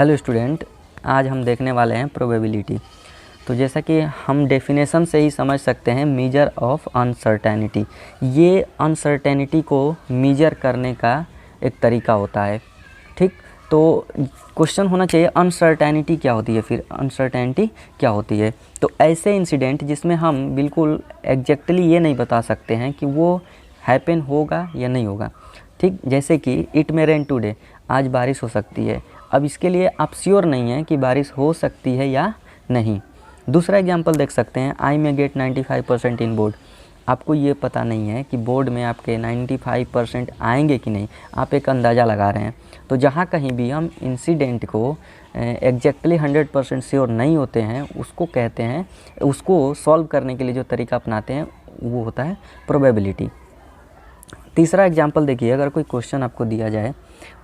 Hello student, आज हम देखने वाले हैं प्रोबेबिलिटी। तो जैसा कि हम डेफिनेशन से ही समझ सकते हैं, मेजर ऑफ अनसर्टेनिटी। ये अनसर्टेनिटी को मेजर करने का एक तरीका होता है। ठीक, तो क्वेश्चन होना चाहिए अनसर्टेनिटी क्या होती है, फिर अनसर्टेनिटी क्या होती है। तो ऐसे इंसिडेंट जिसमें हम बिल्कुल एग्जैक्टली ये नहीं बता सकते हैं कि वो हैपन होगा या नहीं होगा। ठीक, जैसे कि इट मे रेन टुडे, आज बारिश हो सकती है। अब इसके लिए आप श्योर नहीं हैं कि बारिश हो सकती है या नहीं। दूसरा एग्जांपल देख सकते हैं, आई मे गेट 95% इन बोर्ड। आपको ये पता नहीं है कि बोर्ड में आपके 95% आएंगे कि नहीं, आप एक अंदाज़ा लगा रहे हैं। तो जहाँ कहीं भी हम इंसिडेंट को एग्जैक्टली 100% श्योर नहीं होते हैं, उसको कहते हैं, उसको सॉल्व करने के लिए जो तरीका अपनाते हैं वो होता है प्रोबेबिलिटी। तीसरा एग्जांपल देखिए, अगर कोई क्वेश्चन आपको दिया जाए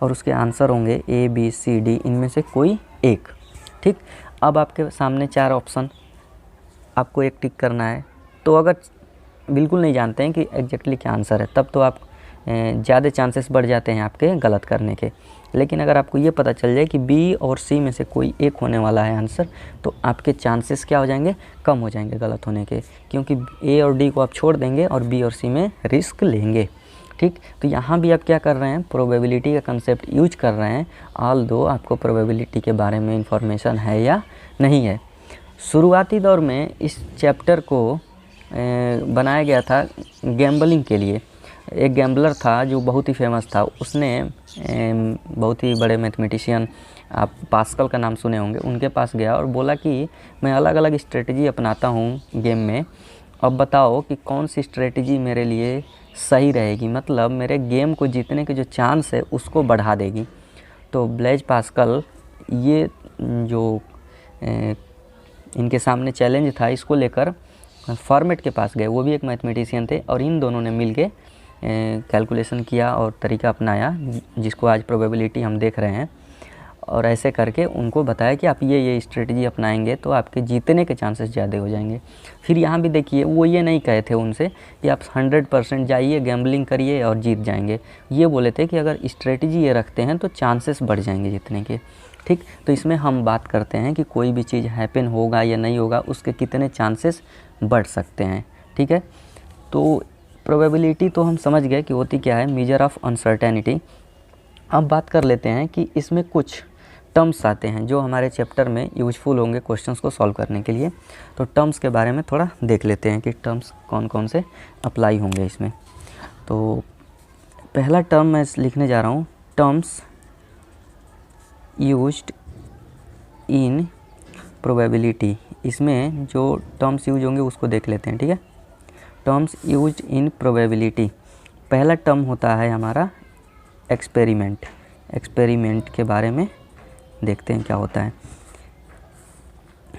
और उसके आंसर होंगे ए बी सी डी, इनमें से कोई एक। ठीक, अब आपके सामने 4 ऑप्शन, आपको एक टिक करना है। तो अगर बिल्कुल नहीं जानते हैं कि एग्जैक्टली क्या आंसर है, तब तो आप ज़्यादा चांसेस बढ़ जाते हैं आपके गलत करने के। लेकिन अगर आपको ये पता चल जाए कि बी और सी में से कोई एक होने वाला है आंसर, तो आपके चांसेस क्या हो जाएंगे, कम हो जाएंगे गलत होने के, क्योंकि ए और डी को आप छोड़ देंगे और बी और सी में रिस्क लेंगे। ठीक, तो यहाँ भी आप क्या कर रहे हैं, प्रोबेबिलिटी का कंसेप्ट यूज कर रहे हैं, ऑल्दो आपको प्रोबेबिलिटी के बारे में इंफॉर्मेशन है या नहीं है। शुरुआती दौर में इस चैप्टर को बनाया गया था गैम्बलिंग के लिए। एक गैम्बलर था जो बहुत ही फेमस था, उसने बहुत ही बड़े मैथमेटिशियन, आप पास्कल का नाम सुने होंगे, उनके पास गया और बोला कि मैं अलग अलग स्ट्रेटजी अपनाता हूँ गेम में, अब बताओ कि कौन सी स्ट्रेटजी मेरे लिए सही रहेगी, मतलब मेरे गेम को जीतने के जो चांस है उसको बढ़ा देगी। तो ब्लेज पास्कल ये जो इनके सामने चैलेंज था, इसको लेकर फॉर्मेट के पास गए, वो भी एक मैथमेटिशियन थे, और इन दोनों ने मिलके कैलकुलेशन किया और तरीका अपनाया जिसको आज प्रोबेबिलिटी हम देख रहे हैं। और ऐसे करके उनको बताया कि आप ये स्ट्रेटजी अपनाएंगे तो आपके जीतने के चांसेस ज़्यादा हो जाएंगे। फिर यहाँ भी देखिए, वो ये नहीं कहे थे उनसे कि आप 100% जाइए गैम्बलिंग करिए और जीत जाएंगे। ये बोले थे कि अगर स्ट्रेटजी ये रखते हैं तो चांसेस बढ़ जाएंगे जीतने के। ठीक, तो इसमें हम बात करते हैं कि कोई भी चीज़ हैपन होगा या नहीं होगा, उसके कितने चांसेस बढ़ सकते हैं। ठीक है, तो प्रोबेबिलिटी तो हम समझ गए कि होती क्या है, मेजर ऑफ अनसर्टेनिटी। अब बात कर लेते हैं कि इसमें कुछ टर्म्स आते हैं जो हमारे चैप्टर में यूजफुल होंगे क्वेश्चंस को सॉल्व करने के लिए। तो टर्म्स के बारे में थोड़ा देख लेते हैं कि टर्म्स कौन कौन से अप्लाई होंगे इसमें। तो पहला टर्म मैं लिखने जा रहा हूँ, टर्म्स यूज्ड इन प्रोबेबिलिटी। इसमें जो टर्म्स यूज होंगे उसको देख लेते हैं। ठीक है, टर्म्स यूज्ड इन प्रोबेबिलिटी। पहला टर्म होता है हमारा एक्सपेरिमेंट। एक्सपेरिमेंट के बारे में देखते हैं क्या होता है।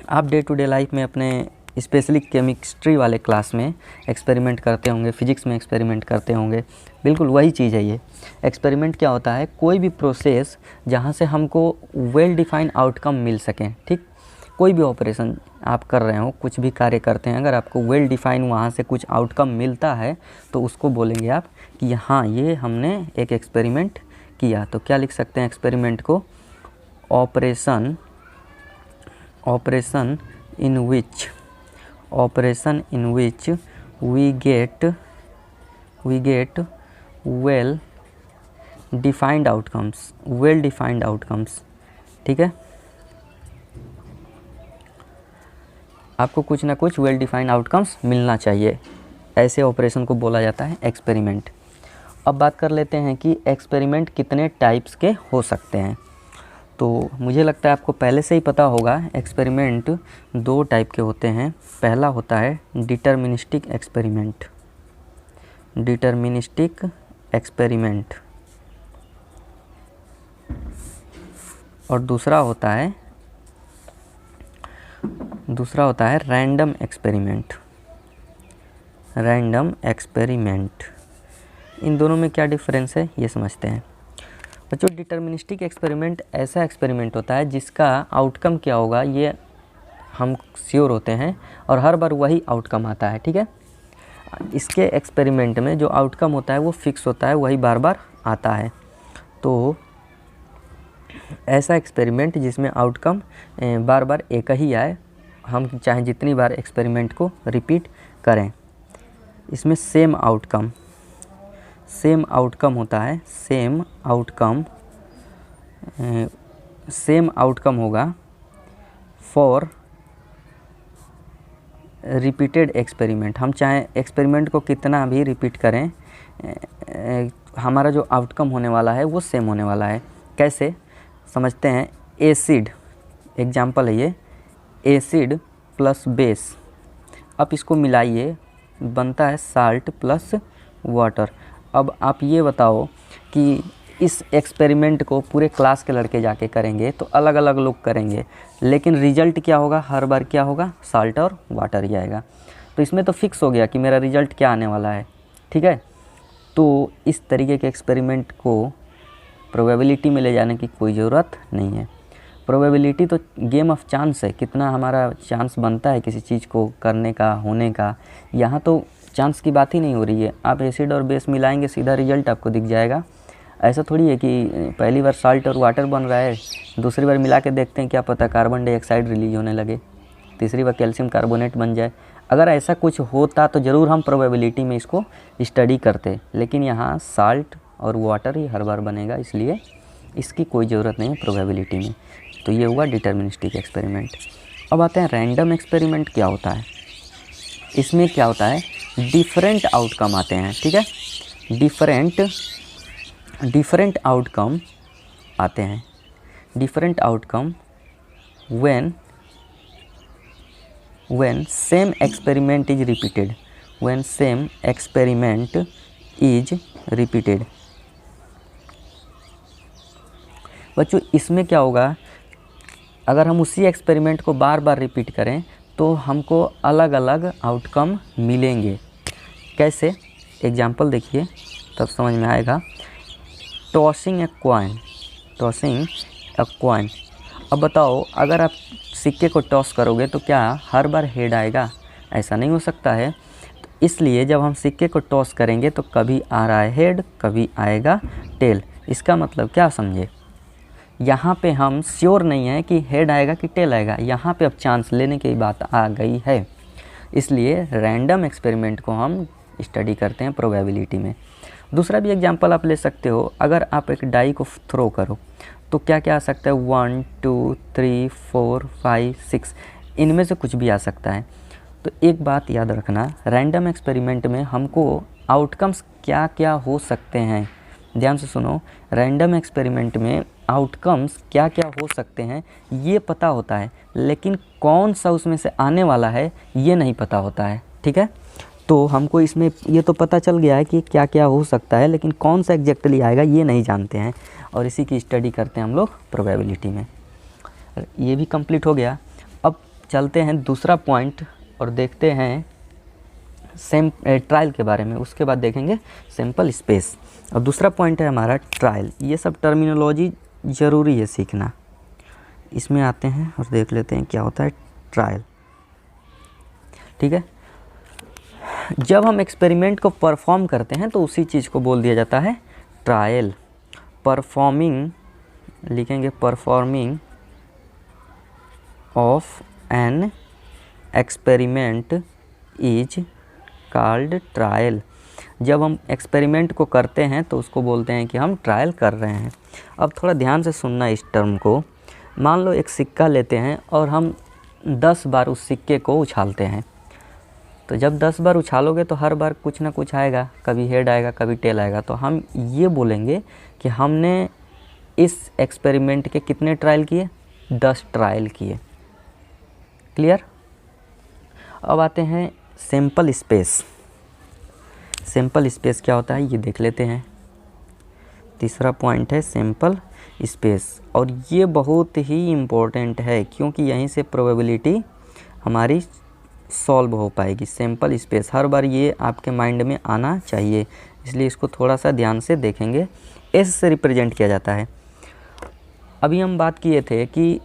आप डे टू डे लाइफ में अपने स्पेशली केमिस्ट्री वाले क्लास में एक्सपेरिमेंट करते होंगे, फिजिक्स में एक्सपेरिमेंट करते होंगे, बिल्कुल वही चीज़ है ये। एक्सपेरिमेंट क्या होता है, कोई भी प्रोसेस जहाँ से हमको वेल डिफाइंड आउटकम मिल सके। ठीक, कोई भी ऑपरेशन आप कर रहे हो, कुछ भी कार्य करते हैं, अगर आपको वेल डिफाइंड वहाँ से कुछ आउटकम मिलता है तो उसको बोलेंगे आप कि हाँ, ये हमने एक एक्सपेरिमेंट किया। तो क्या लिख सकते हैं एक्सपेरिमेंट को, operation in which we get well defined outcomes. ठीक है, आपको कुछ ना कुछ वेल डिफाइंड आउटकम्स मिलना चाहिए, ऐसे ऑपरेशन को बोला जाता है एक्सपेरिमेंट। अब बात कर लेते हैं कि एक्सपेरिमेंट कितने टाइप्स के हो सकते हैं। तो मुझे लगता है आपको पहले से ही पता होगा, एक्सपेरिमेंट 2 टाइप के होते हैं। पहला होता है डिटर्मिनिस्टिक एक्सपेरिमेंट, और दूसरा होता है रैंडम एक्सपेरिमेंट। इन दोनों में क्या डिफरेंस है ये समझते हैं। बच्चों, डिटर्मिनिस्टिक एक्सपेरिमेंट ऐसा एक्सपेरिमेंट होता है जिसका आउटकम क्या होगा ये हम श्योर होते हैं और हर बार वही आउटकम आता है। ठीक है, इसके एक्सपेरिमेंट में जो आउटकम होता है वो फिक्स होता है, वही बार बार आता है। तो ऐसा एक्सपेरिमेंट जिसमें आउटकम बार बार एक ही आए, हम चाहे जितनी बार एक्सपेरिमेंट को रिपीट करें। इसमें सेम आउटकम होता है, सेम आउटकम होगा फॉर रिपीटेड एक्सपेरिमेंट। हम चाहे एक्सपेरिमेंट को कितना भी रिपीट करें, हमारा जो आउटकम होने वाला है वो सेम होने वाला है। कैसे समझते हैं? एसिड एग्जाम्पल है ये, एसिड प्लस बेस, अब इसको मिलाइए, बनता है साल्ट प्लस वाटर। अब आप ये बताओ कि इस एक्सपेरिमेंट को पूरे क्लास के लड़के जाके करेंगे तो अलग अलग लोग करेंगे, लेकिन रिजल्ट क्या होगा? हर बार क्या होगा? साल्ट और वाटर ही आएगा। तो इसमें तो फिक्स हो गया कि मेरा रिजल्ट क्या आने वाला है, ठीक है। तो इस तरीके के एक्सपेरिमेंट को प्रोबेबिलिटी में ले जाने की कोई ज़रूरत नहीं है। प्रोबेबिलिटी तो गेम ऑफ चांस है, कितना हमारा चांस बनता है किसी चीज़ को करने का, होने का। यहाँ तो चांस की बात ही नहीं हो रही है। आप एसिड और बेस मिलाएंगे, सीधा रिजल्ट आपको दिख जाएगा। ऐसा थोड़ी है कि पहली बार साल्ट और वाटर बन रहा है, दूसरी बार मिला के देखते हैं, क्या पता कार्बन डाइऑक्साइड रिलीज होने लगे, तीसरी बार कैल्शियम कार्बोनेट बन जाए। अगर ऐसा कुछ होता तो ज़रूर हम प्रोबेबिलिटी में इसको स्टडी करते, लेकिन यहाँ साल्ट और वाटर ही हर बार बनेगा, इसलिए इसकी कोई ज़रूरत नहीं है प्रोबेबिलिटी में। तो ये हुआ डिटर्मिनिस्टिक एक्सपेरिमेंट। अब आते हैं रैंडम एक्सपेरिमेंट क्या होता है। इसमें क्या होता है? डिफरेंट आउटकम आते हैं, ठीक है। डिफरेंट आउटकम आते हैं। Different outcome when same experiment is repeated, when same experiment is repeated. बच्चों इसमें क्या होगा? अगर हम उसी एक्सपेरिमेंट को बार बार रिपीट करें तो हमको अलग अलग आउटकम मिलेंगे। कैसे? एग्जाम्पल देखिए तब समझ में आएगा। Tossing a coin. अब बताओ, अगर आप सिक्के को टॉस करोगे तो क्या हर बार हेड आएगा? ऐसा नहीं हो सकता है। तो इसलिए जब हम सिक्के को टॉस करेंगे तो कभी आ रहा है हेड, कभी आएगा टेल। इसका मतलब क्या समझे? यहाँ पे हम श्योर नहीं है कि हेड आएगा कि टेल आएगा, यहाँ पे अब चांस लेने की बात आ गई है। इसलिए रैंडम एक्सपेरिमेंट को हम स्टडी करते हैं प्रोबेबिलिटी में। दूसरा भी एग्जांपल आप ले सकते हो। अगर आप एक डाई को थ्रो करो तो क्या क्या आ सकता है? 1 2 3 4 5 6, इनमें से कुछ भी आ सकता है। तो एक बात याद रखना, रैंडम एक्सपेरिमेंट में हमको आउटकम्स क्या क्या हो सकते हैं, ध्यान से सुनो। रैंडम एक्सपेरिमेंट में आउटकम्स क्या क्या हो सकते हैं ये पता होता है, लेकिन कौन सा उसमें से आने वाला है ये नहीं पता होता है, ठीक है। तो हमको इसमें ये तो पता चल गया है कि क्या क्या हो सकता है, लेकिन कौन सा एग्जैक्टली आएगा ये नहीं जानते हैं, और इसी की स्टडी करते हैं हम लोग प्रोबेबिलिटी में। ये भी कंप्लीट हो गया। अब चलते हैं दूसरा पॉइंट और देखते हैं ट्रायल के बारे में। उसके बाद देखेंगे सैंपल स्पेस। अब दूसरा पॉइंट है हमारा ट्रायल। ये सब टर्मिनोलॉजी ज़रूरी है सीखना। इसमें आते हैं और देख लेते हैं क्या होता है ट्रायल, ठीक है। जब हम एक्सपेरिमेंट को परफॉर्म करते हैं तो उसी चीज़ को बोल दिया जाता है ट्रायल। परफॉर्मिंग लिखेंगे, performing of an experiment is called trial. जब हम एक्सपेरिमेंट को करते हैं तो उसको बोलते हैं कि हम ट्रायल कर रहे हैं। अब थोड़ा ध्यान से सुनना इस टर्म को। मान लो एक सिक्का लेते हैं और हम 10 बार उस सिक्के को उछालते हैं। तो जब 10 बार उछालोगे तो हर बार कुछ ना कुछ आएगा, कभी हेड आएगा, कभी टेल आएगा। तो हम ये बोलेंगे कि हमने इस एक्सपेरिमेंट के कितने ट्रायल किए? 10 ट्रायल किए। क्लियर? अब आते हैं सैंपल स्पेस। सैंपल स्पेस क्या होता है ये देख लेते हैं। तीसरा पॉइंट है सैंपल स्पेस, और ये बहुत ही इम्पोर्टेंट है क्योंकि यहीं से प्रोबेबिलिटी हमारी सॉल्व हो पाएगी। सैंपल स्पेस हर बार ये आपके माइंड में आना चाहिए, इसलिए इसको थोड़ा सा ध्यान से देखेंगे। एस से रिप्रेजेंट किया जाता है। अभी हम बात किए थे कि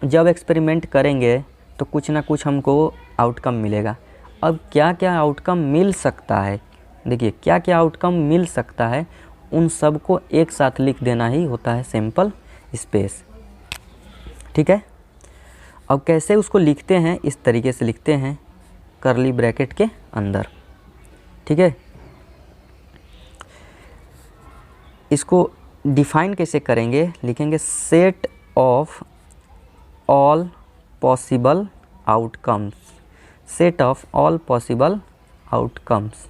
जब एक्सपेरिमेंट करेंगे तो कुछ ना कुछ हमको आउटकम मिलेगा। अब क्या क्या आउटकम मिल सकता है, देखिए क्या क्या आउटकम मिल सकता है, उन सब को एक साथ लिख देना ही होता है सैंपल स्पेस। ठीक है। अब कैसे उसको लिखते हैं, इस तरीके से लिखते हैं कर्ली ब्रैकेट के अंदर, ठीक है। इसको डिफाइन कैसे करेंगे, लिखेंगे set of all possible outcomes, set of all possible outcomes,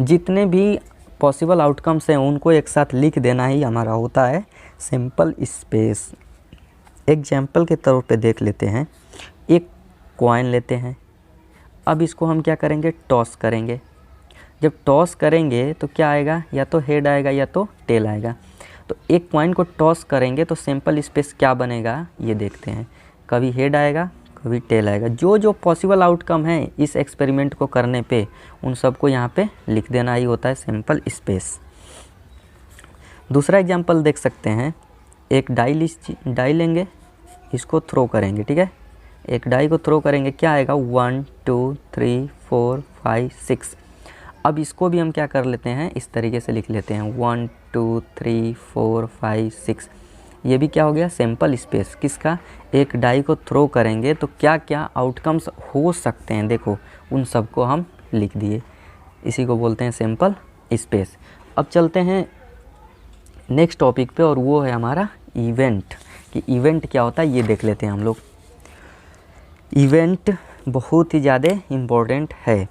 जितने भी पॉसिबल आउटकम्स हैं उनको एक साथ लिख देना ही हमारा होता है सिंपल स्पेस। एग्जाम्पल के तौर पे देख लेते हैं, एक कॉइन लेते हैं, अब इसको हम क्या करेंगे, टॉस करेंगे। जब टॉस करेंगे तो क्या आएगा, या तो हेड आएगा या तो टेल आएगा। तो एक कॉइन को टॉस करेंगे तो सिंपल स्पेस क्या बनेगा ये देखते हैं, कभी हेड आएगा कभी टेल आएगा। जो जो पॉसिबल आउटकम है इस एक्सपेरिमेंट को करने पे उन सबको यहाँ पे लिख देना ही होता है सिंपल स्पेस। दूसरा एग्जांपल देख सकते हैं, एक डाई लेंगे, इसको थ्रो करेंगे, ठीक है। एक डाई को थ्रो करेंगे, क्या आएगा 1 2 3 4 5 6। अब इसको भी हम क्या कर लेते हैं, इस तरीके से लिख लेते हैं 1 2 3 4 5 6। ये भी क्या हो गया सिंपल स्पेस किसका, एक डाई को थ्रो करेंगे तो क्या क्या आउटकम्स हो सकते हैं, देखो उन सबको हम लिख दिए, इसी को बोलते हैं सिंपल स्पेस। अब चलते हैं नेक्स्ट टॉपिक पे, और वो है हमारा इवेंट, कि इवेंट क्या होता है ये देख लेते हैं हम लोग। इवेंट बहुत ही ज़्यादा इम्पोर्टेंट है।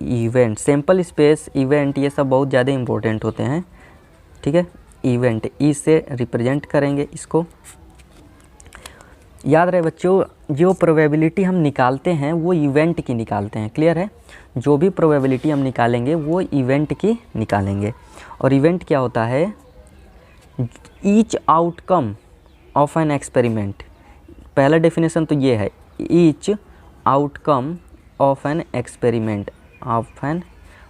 इवेंट, सिंपल स्पेस, इवेंट, ये सब बहुत ज़्यादा इम्पोर्टेंट होते हैं, ठीक है। इवेंट ई से रिप्रेजेंट करेंगे इसको। याद रहे बच्चों, जो प्रोबेबिलिटी हम निकालते हैं वो इवेंट की निकालते हैं, क्लियर है। जो भी प्रोबेबिलिटी हम निकालेंगे वो इवेंट की निकालेंगे। और इवेंट क्या होता है, each outcome of an experiment. पहला डेफिनेशन तो ये है, each outcome of an experiment,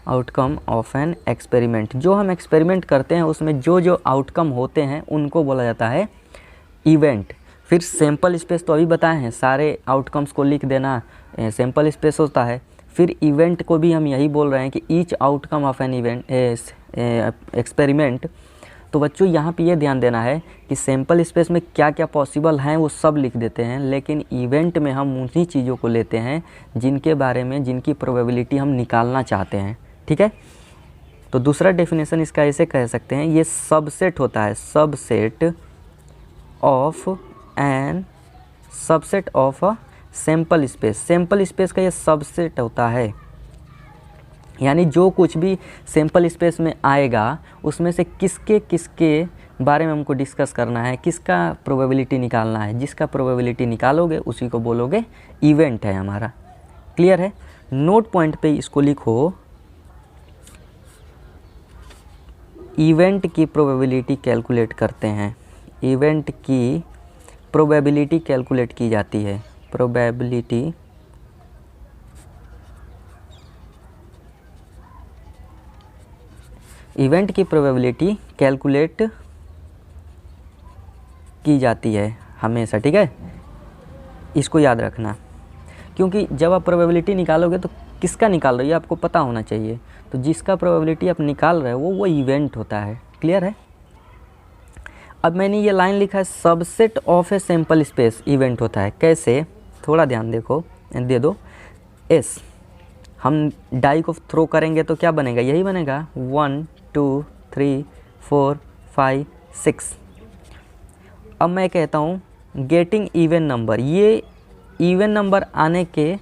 outcome of an experiment. जो हम एक्सपेरिमेंट करते हैं उसमें जो जो आउटकम होते हैं उनको बोला जाता है इवेंट। फिर सैम्पल स्पेस तो अभी बताए हैं, सारे आउटकम्स को लिख देना सैम्पल स्पेस होता है। फिर इवेंट को भी हम यही बोल रहे हैं कि each outcome of an event experiment. तो बच्चों यहाँ पे ये ध्यान देना है कि सैम्पल स्पेस में क्या क्या पॉसिबल हैं वो सब लिख देते हैं, लेकिन इवेंट में हम उन्हीं चीज़ों को लेते हैं जिनके बारे में, जिनकी प्रोबेबिलिटी हम निकालना चाहते हैं, ठीक है। तो दूसरा डेफिनेशन इसका ऐसे कह सकते हैं, ये सबसेट होता है, subset of a sample space. Sample space का ये सबसेट होता है, यानी जो कुछ भी सैम्पल स्पेस में आएगा उसमें से किसके किसके बारे में हमको डिस्कस करना है, किसका प्रोबेबिलिटी निकालना है। जिसका प्रोबेबिलिटी निकालोगे उसी को बोलोगे इवेंट है हमारा, क्लियर है। नोट पॉइंट पे इसको लिखो, इवेंट की प्रोबेबिलिटी कैलकुलेट करते हैं, इवेंट की प्रोबेबिलिटी कैलकुलेट की जाती है, प्रोबेबिलिटी इवेंट की प्रोबेबिलिटी कैलकुलेट की जाती है हमेशा, ठीक है। इसको याद रखना, क्योंकि जब आप प्रोबेबिलिटी निकालोगे तो किसका निकाल रहे हो आपको पता होना चाहिए। तो जिसका प्रोबेबिलिटी आप निकाल रहे हो वो इवेंट होता है, क्लियर है। अब मैंने ये लाइन लिखा है, subset of A sample space event होता है। कैसे, थोड़ा ध्यान दे दो। एस, हम डाई को थ्रो करेंगे तो क्या बनेगा, यही बनेगा 1 2 3 4 5 6। अब मैं कहता हूँ गेटिंग इवन नंबर, ये इवन नंबर आने के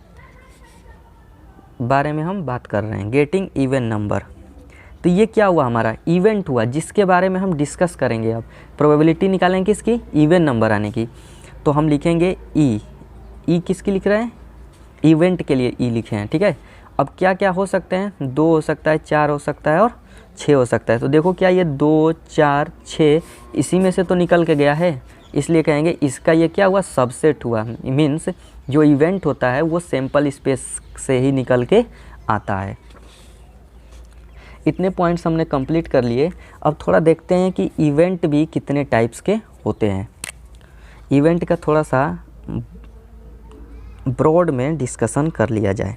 बारे में हम बात कर रहे हैं, गेटिंग इवन नंबर। तो ये क्या हुआ, हमारा इवेंट हुआ जिसके बारे में हम डिस्कस करेंगे। अब प्रोबेबिलिटी निकालेंगे किसकी, इवन नंबर आने की। तो हम लिखेंगे ई किसकी लिख रहे हैं, इवेंट के लिए ई लिखे हैं, ठीक है। अब क्या क्या हो सकते हैं, 2 हो सकता है, 4 हो सकता है और 6 हो सकता है। तो देखो क्या ये 2 4 6 इसी में से तो निकल के गया है, इसलिए कहेंगे इसका ये क्या हुआ, सबसेट हुआ। मीन्स जो इवेंट होता है वो सैम्पल स्पेस से ही निकल के आता है। इतने पॉइंट्स हमने कंप्लीट कर लिए। अब थोड़ा देखते हैं कि इवेंट भी कितने टाइप्स के होते हैं। इवेंट का थोड़ा सा ब्रॉड में डिस्कशन कर लिया जाए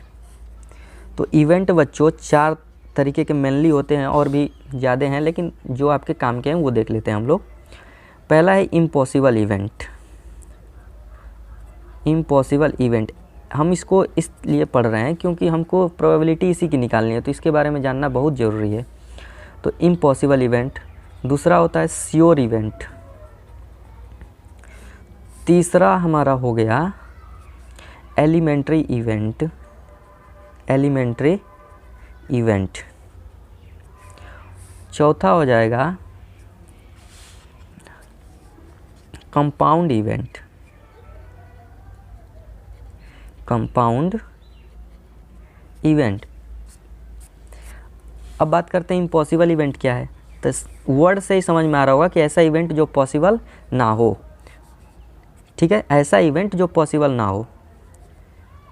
तो इवेंट बच्चों 4 तरीके के मेनली होते हैं, और भी ज़्यादा हैं लेकिन जो आपके काम के हैं वो देख लेते हैं हम लोग। पहला है इम्पॉसिबल इवेंट। इम्पॉसिबल इवेंट हम इसको इसलिए पढ़ रहे हैं क्योंकि हमको प्रोबेबिलिटी इसी की निकालनी है, तो इसके बारे में जानना बहुत ज़रूरी है। तो इम्पॉसिबल इवेंट। दूसरा होता है श्योर इवेंट। तीसरा हमारा हो गया एलिमेंट्री इवेंट। Elementary event. चौथा हो जाएगा कंपाउंड इवेंट। Compound event. अब बात करते हैं इम्पॉसिबल इवेंट क्या है। तो वर्ड से ही समझ में आ रहा होगा कि ऐसा इवेंट जो पॉसिबल ना हो। ठीक है, ऐसा इवेंट जो पॉसिबल ना हो।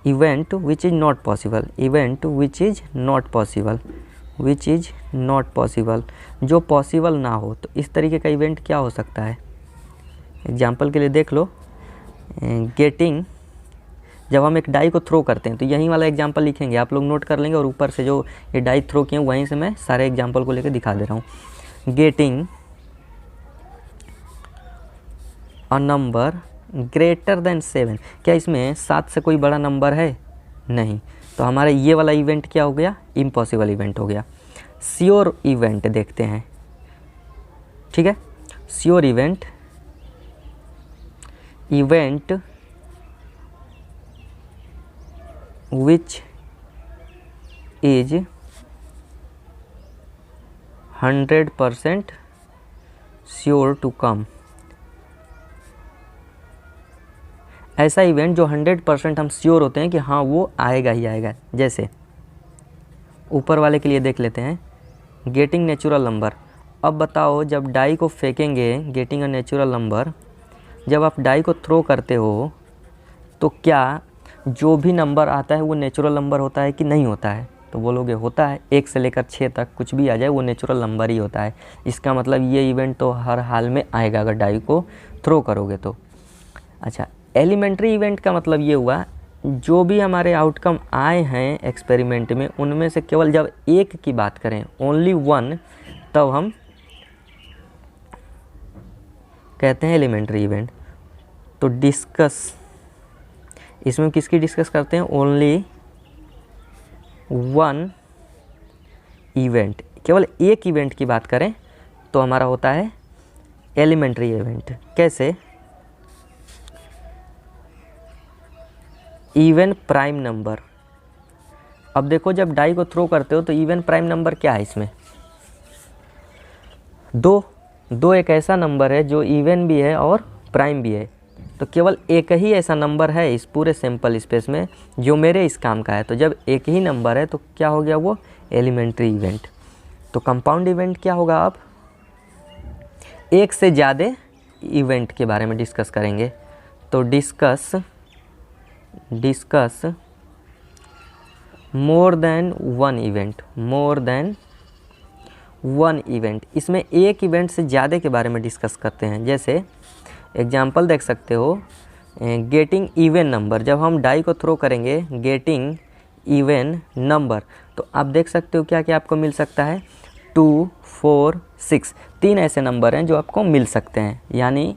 Event which is not possible. Event which is not possible. Which is not possible, जो पॉसिबल ना हो। तो इस तरीके का इवेंट क्या हो सकता है। एग्जाम्पल के लिए देख लो, गेटिंग, जब हम एक डाई को थ्रो करते हैं तो यही वाला एग्जाम्पल लिखेंगे, आप लोग नोट कर लेंगे, और ऊपर से जो ये डाई थ्रो किए हैं वहीं से मैं सारे एग्जाम्पल को लेकर दिखा दे रहा हूँ। Getting a number greater than 7। क्या इसमें 7 से कोई बड़ा नंबर है? नहीं। तो हमारा ये वाला इवेंट क्या हो गया? इम्पॉसिबल इवेंट हो गया। श्योर इवेंट देखते हैं। ठीक है, sure event. Event which is 100% sure to come। ऐसा इवेंट जो 100% हम श्योर होते हैं कि हाँ वो आएगा ही आएगा। जैसे ऊपर वाले के लिए देख लेते हैं, गेटिंग नेचुरल नंबर। अब बताओ, जब डाई को फेंकेंगे, गेटिंग अ नेचुरल नंबर, जब आप डाई को थ्रो करते हो तो क्या जो भी नंबर आता है वो नेचुरल नंबर होता है कि नहीं होता है? तो बोलोगे होता है, 1 से लेकर 6 तक कुछ भी आ जाए वो नेचुरल नंबर ही होता है। इसका मतलब ये इवेंट तो हर हाल में आएगा अगर डाई को थ्रो करोगे तो। अच्छा, एलिमेंट्री इवेंट का मतलब ये हुआ जो भी हमारे आउटकम आए हैं एक्सपेरिमेंट में उनमें से केवल जब एक की बात करें, ओनली वन, तब हम कहते हैं एलिमेंट्री इवेंट। तो डिस्कस, इसमें किसकी डिस्कस करते हैं? Only one event. केवल एक इवेंट की बात करें तो हमारा होता है एलिमेंट्री इवेंट। कैसे? Even prime number. अब देखो, जब डाई को थ्रो करते हो तो इवन प्राइम नंबर क्या है इसमें? दो एक ऐसा नंबर है जो इवन भी है और प्राइम भी है। तो केवल एक ही ऐसा नंबर है इस पूरे सैंपल स्पेस में जो मेरे इस काम का है। तो जब एक ही नंबर है तो क्या हो गया वो? Elementary event. तो कंपाउंड इवेंट क्या होगा? अब एक से ज़्यादा इवेंट के बारे में डिस्कस करेंगे। तो discuss more than one event. More than one event, इसमें एक इवेंट से ज़्यादा के बारे में डिस्कस करते हैं। जैसे एग्जाम्पल देख सकते हो, गेटिंग इवन नंबर। जब हम डाई को थ्रो करेंगे, गेटिंग इवन नंबर, तो आप देख सकते हो क्या क्या आपको मिल सकता है? 2, 4, 6, 3 ऐसे नंबर हैं जो आपको मिल सकते हैं। यानी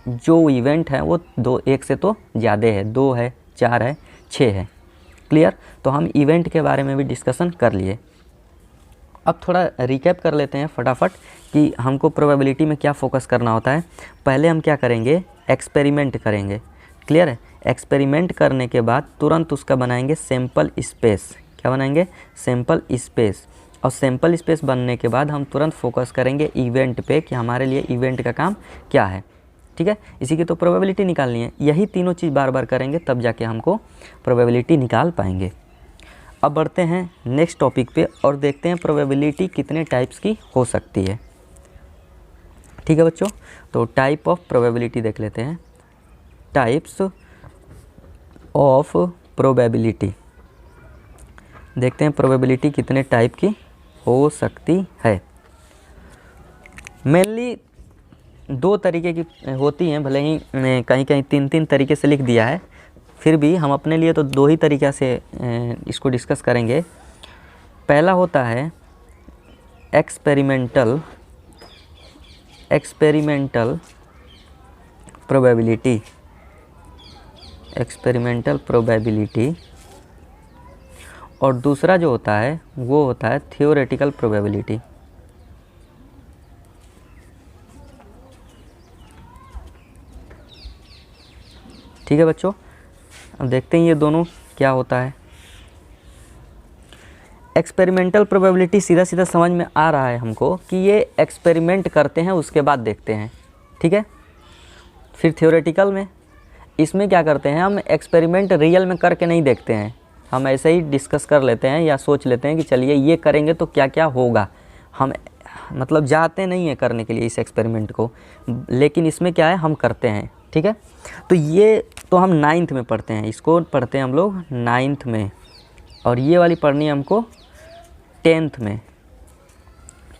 जो इवेंट है वो एक से तो ज़्यादा है, 2 है, 4 है, 6 है। क्लियर? तो हम इवेंट के बारे में भी डिस्कशन कर लिए। अब थोड़ा रिकैप कर लेते हैं फटाफट कि हमको प्रोबेबिलिटी में क्या फोकस करना होता है। पहले हम क्या करेंगे? एक्सपेरिमेंट करेंगे। क्लियर है? एक्सपेरिमेंट करने के बाद तुरंत उसका बनाएंगे सैंपल स्पेस। क्या बनाएंगे? Sample space. और सैंपल स्पेस बनने के बाद हम तुरंत फोकस करेंगे इवेंट पे कि हमारे लिए इवेंट का काम क्या है। ठीक है, इसी की तो प्रोबेबिलिटी निकालनी है। यही तीनों चीज़ बार बार करेंगे तब जाके हमको प्रोबेबिलिटी निकाल पाएंगे। अब बढ़ते हैं नेक्स्ट टॉपिक पे और देखते हैं प्रोबेबिलिटी कितने टाइप्स की हो सकती है। ठीक है बच्चों, तो टाइप ऑफ प्रोबेबिलिटी देख लेते हैं। टाइप्स ऑफ प्रोबेबिलिटी देखते हैं, प्रोबेबिलिटी कितने टाइप की हो सकती है। मेनली 2 तरीके की होती हैं, भले ही कहीं कहीं 3 तरीके से लिख दिया है, फिर भी हम अपने लिए तो 2 ही तरीक़ा से इसको डिस्कस करेंगे। पहला होता है एक्सपेरिमेंटल प्रोबेबिलिटी, एक्सपेरिमेंटल प्रोबेबिलिटी, और दूसरा जो होता है वो होता है थियोरेटिकल प्रोबेबिलिटी। ठीक है बच्चों, अब देखते हैं ये दोनों क्या होता है। एक्सपेरिमेंटल प्रोबेबिलिटी सीधा सीधा समझ में आ रहा है हमको कि ये एक्सपेरिमेंट करते हैं उसके बाद देखते हैं, ठीक है। फिर थियोरेटिकल में, इसमें क्या करते हैं, हम एक्सपेरिमेंट रियल में करके नहीं देखते हैं, हम ऐसे ही डिस्कस कर लेते हैं या सोच लेते हैं कि चलिए ये करेंगे तो क्या क्या होगा। हम मतलब जाते नहीं हैं करने के लिए इस एक्सपेरिमेंट को, लेकिन इसमें क्या है हम करते हैं, ठीक है। तो ये तो हम 9th में पढ़ते हैं, इसको पढ़ते हैं हम लोग 9th में, और ये वाली पढ़नी है हमको 10th में,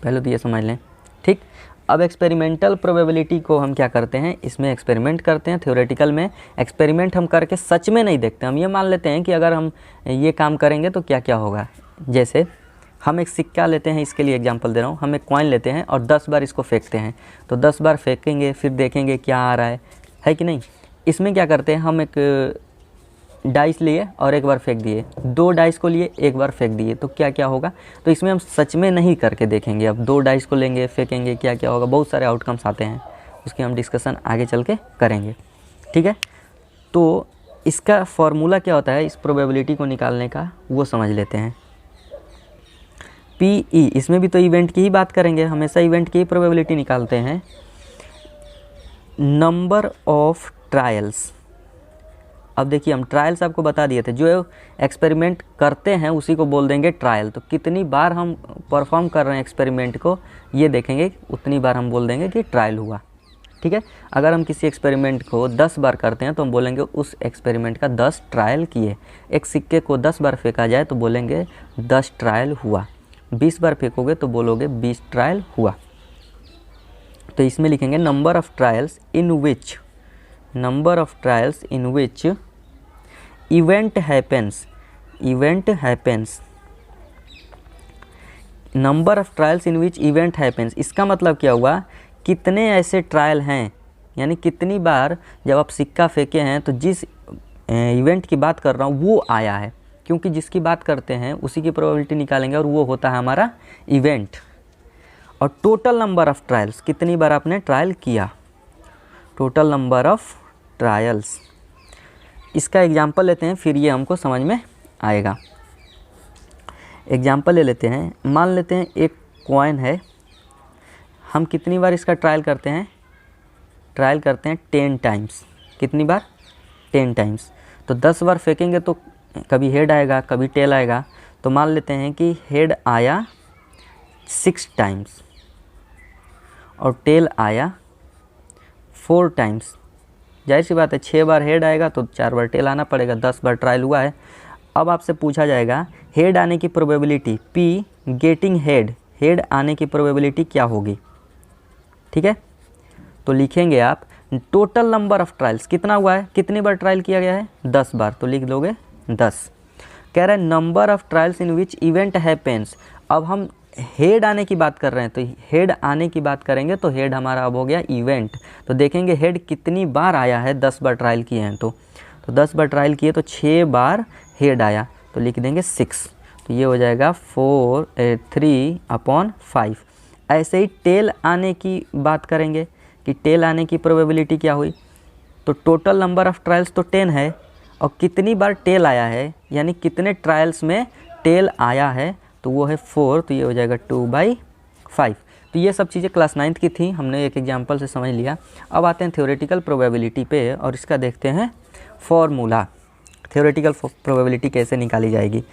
पहले तो ये समझ लें, ठीक। अब एक्सपेरिमेंटल प्रोबेबिलिटी को हम क्या करते हैं, इसमें एक्सपेरिमेंट करते हैं। थ्योरेटिकल में एक्सपेरिमेंट हम करके सच में नहीं देखते, हम ये मान लेते हैं कि अगर हम ये काम करेंगे तो क्या क्या होगा। जैसे हम एक सिक्का लेते हैं, इसके लिए एग्जांपल दे रहा हूँ, हम एक कॉइन लेते हैं और 10 बार इसको फेंकते हैं, तो 10 बार फेंकेंगे फिर देखेंगे क्या आ रहा है कि नहीं। इसमें क्या करते हैं, हम एक डाइस लिए और एक बार फेंक दिए, 2 डाइस को लिए एक बार फेंक दिए, तो क्या क्या होगा। तो इसमें हम सच में नहीं करके देखेंगे, अब 2 डाइस को लेंगे फेंकेंगे, क्या क्या होगा, बहुत सारे आउटकम्स आते हैं, उसकी हम डिस्कशन आगे चल के करेंगे, ठीक है। तो इसका फॉर्मूला क्या होता है इस प्रोबेबिलिटी को निकालने का, वो समझ लेते हैं। PE, इसमें भी तो इवेंट की ही बात करेंगे, हमेशा इवेंट की ही प्रोबेबिलिटी निकालते हैं। नंबर ऑफ ट्रायल्स, अब देखिए हम ट्रायल्स आपको बता दिए थे, जो एक्सपेरिमेंट करते हैं उसी को बोल देंगे ट्रायल। तो कितनी बार हम परफॉर्म कर रहे हैं एक्सपेरिमेंट को ये देखेंगे, उतनी बार हम बोल देंगे कि ट्रायल हुआ, ठीक है। अगर हम किसी एक्सपेरिमेंट को 10 बार करते हैं तो हम बोलेंगे उस एक्सपेरिमेंट का 10 ट्रायल किए। एक सिक्के को 10 बार फेंका जाए तो बोलेंगे 10 ट्रायल हुआ। 20 बार फेंकोगे तो बोलोगे 20 ट्रायल हुआ। तो इसमें लिखेंगे number of trials in which, number of trials in which event happens, event happens, number of trials in which event happens. इसका मतलब क्या हुआ, कितने ऐसे ट्रायल हैं, यानी कितनी बार जब आप सिक्का फेंके हैं तो जिस इवेंट की बात कर रहा हूँ वो आया है, क्योंकि जिसकी बात करते हैं उसी की प्रोबेबिलिटी निकालेंगे और वो होता है हमारा इवेंट। और टोटल नंबर ऑफ ट्रायल्स, कितनी बार आपने ट्रायल किया, टोटल नंबर ऑफ ट्रायल्स। इसका एग्जाम्पल लेते हैं फिर ये हमको समझ में आएगा। एग्जाम्पल ले लेते हैं, मान लेते हैं एक कॉइन है, हम कितनी बार इसका ट्रायल करते हैं, ट्रायल करते हैं 10 टाइम्स। कितनी बार, 10 टाइम्स। तो 10 बार फेंकेंगे तो कभी हेड आएगा कभी टेल आएगा, तो मान लेते हैं कि हेड आया 6 टाइम्स और टेल आया 4 टाइम्स। जाहिर सी बात है 6 बार हेड आएगा तो 4 बार टेल आना पड़ेगा, 10 बार ट्रायल हुआ है। अब आपसे पूछा जाएगा हेड आने की probability, P getting head, head आने की प्रोबेबिलिटी क्या होगी, ठीक है। तो लिखेंगे आप टोटल नंबर ऑफ ट्रायल्स, कितना हुआ है, कितनी बार ट्रायल किया गया है, 10 बार, तो लिख दोगे 10। कह रहा है number of trials in which event happens. अब हम हेड आने की बात कर रहे हैं, तो हेड आने की बात करेंगे तो हेड हमारा अब हो गया इवेंट। तो देखेंगे हेड कितनी बार आया है, 10 बार ट्रायल किए हैं तो 10 बार ट्रायल किए तो 6 बार हेड आया, तो लिख देंगे 6। तो ये हो जाएगा 3/5। ऐसे ही टेल आने की बात करेंगे कि टेल आने की प्रोबेबिलिटी क्या हुई, तो टोटल नंबर ऑफ ट्रायल्स तो 10 है और कितनी बार टेल आया है, यानी कितने ट्रायल्स में टेल आया है, तो वो है 4। तो ये हो जाएगा 2/5। तो ये सब चीज़ें क्लास 9th की थी, हमने एक एग्जांपल से समझ लिया। अब आते हैं थ्योरेटिकल प्रोबेबिलिटी पे और इसका देखते हैं फॉर्मूला, थ्योरेटिकल प्रोबेबिलिटी कैसे निकाली जाएगी।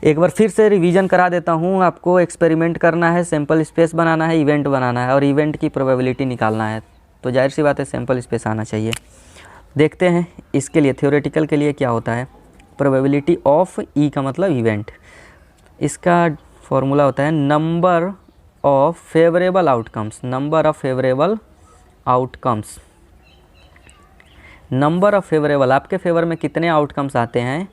एक बार फिर से रिवीजन करा देता हूँ आपको। एक्सपेरिमेंट करना है, सैम्पल स्पेस बनाना है, इवेंट बनाना है और इवेंट की प्रोबेबिलिटी निकालना है, तो जाहिर सी बात है सैम्पल स्पेस आना चाहिए। देखते हैं इसके लिए थ्योरेटिकल के लिए क्या होता है। प्रोबेबिलिटी ऑफ ई का मतलब इवेंट, इसका फॉर्मूला होता है number of favourable outcomes, number of favourable outcomes, number of favourable, आपके फेवर में कितने आउटकम्स आते हैं,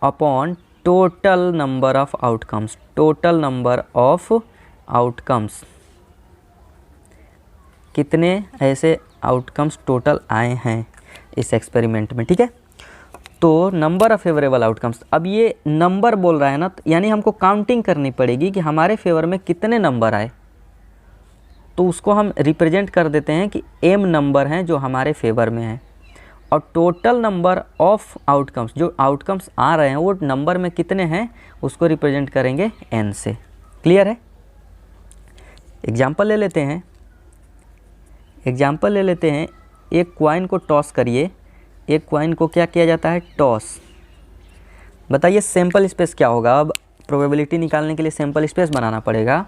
upon total number of outcomes, total number of outcomes, कितने ऐसे आउटकम्स टोटल आए हैं इस एक्सपेरिमेंट में, ठीक है। तो नंबर ऑफ फेवरेबल आउटकम्स, अब ये नंबर बोल रहा है ना, यानी हमको काउंटिंग करनी पड़ेगी कि हमारे फेवर में कितने नंबर आए। तो उसको हम रिप्रेजेंट कर देते हैं कि m नंबर हैं जो हमारे फेवर में हैं, और टोटल नंबर ऑफ आउटकम्स, जो आउटकम्स आ रहे हैं वो नंबर में कितने हैं उसको रिप्रेजेंट करेंगे n से। क्लियर है। एग्जाम्पल ले लेते हैं। एक कॉइन को टॉस करिए। एक कॉइन को क्या किया जाता है? टॉस। बताइए सैंपल स्पेस क्या होगा? अब प्रोबेबिलिटी निकालने के लिए सैंपल स्पेस बनाना पड़ेगा।